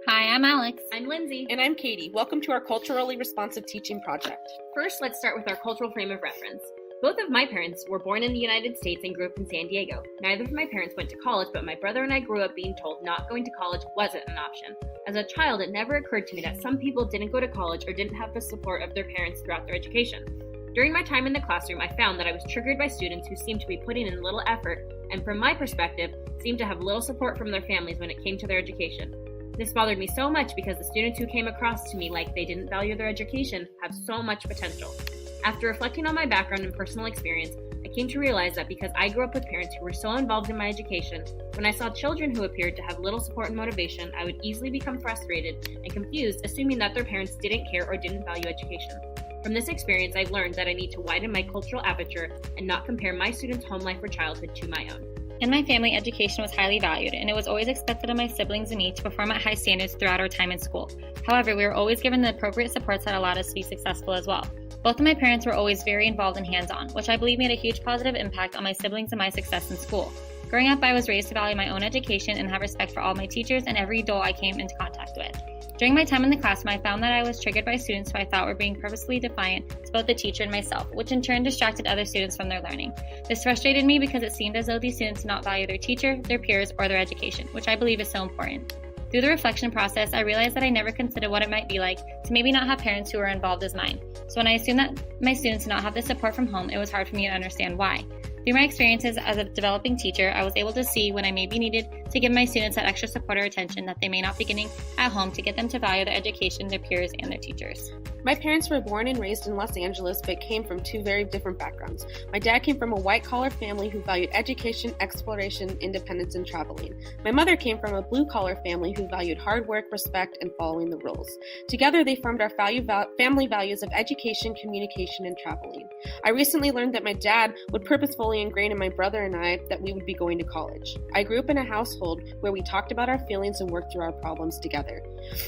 Hi, I'm Alex. I'm Lindsay. And I'm Katie. Welcome to our Culturally Responsive Teaching Project. First, let's start with our cultural frame of reference. Both of my parents were born in the United States and grew up in San Diego. Neither of my parents went to college, but my brother and I grew up being told not going to college wasn't an option. As a child, it never occurred to me that some people didn't go to college or didn't have the support of their parents throughout their education. During my time in the classroom, I found that I was triggered by students who seemed to be putting in little effort and, from my perspective, seemed to have little support from their families when it came to their education. This bothered me so much because the students who came across to me like they didn't value their education have so much potential. After reflecting on my background and personal experience, I came to realize that because I grew up with parents who were so involved in my education, when I saw children who appeared to have little support and motivation, I would easily become frustrated and confused, assuming that their parents didn't care or didn't value education. From this experience, I've learned that I need to widen my cultural aperture and not compare my students' home life or childhood to my own. In my family, education was highly valued, and it was always expected of my siblings and me to perform at high standards throughout our time in school. However, we were always given the appropriate supports that allowed us to be successful as well. Both of my parents were always very involved and hands-on, which I believe made a huge positive impact on my siblings and my success in school. Growing up, I was raised to value my own education and have respect for all my teachers and every adult I came into contact with. During my time in the classroom, I found that I was triggered by students who I thought were being purposefully defiant to both the teacher and myself, which in turn distracted other students from their learning. This frustrated me because it seemed as though these students did not value their teacher, their peers, or their education, which I believe is so important. Through the reflection process, I realized that I never considered what it might be like to maybe not have parents who were involved as mine. So when I assumed that my students did not have the support from home, it was hard for me to understand why. Through my experiences as a developing teacher, I was able to see when I maybe needed to give my students that extra support or attention that they may not be getting at home to get them to value their education, their peers, and their teachers. My parents were born and raised in Los Angeles, but came from two very different backgrounds. My dad came from a white-collar family who valued education, exploration, independence, and traveling. My mother came from a blue-collar family who valued hard work, respect, and following the rules. Together, they formed our family values of education, communication, and traveling. I recently learned that my dad would purposefully ingrain in my brother and I that we would be going to college. I grew up in a household where we talked about our feelings and worked through our problems together.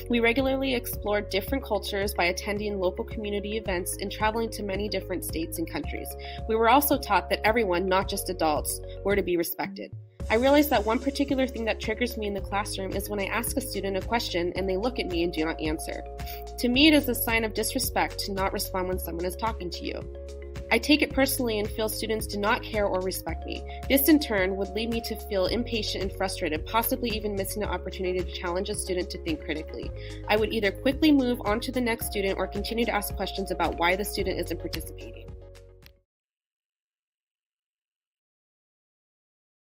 We regularly explored different cultures by attending local community events and traveling to many different states and countries. We were also taught that everyone, not just adults, were to be respected. I realized that one particular thing that triggers me in the classroom is when I ask a student a question and they look at me and do not answer. To me, it is a sign of disrespect to not respond when someone is talking to you. I take it personally and feel students do not care or respect me. This in turn would lead me to feel impatient and frustrated, possibly even missing the opportunity to challenge a student to think critically. I would either quickly move on to the next student or continue to ask questions about why the student isn't participating.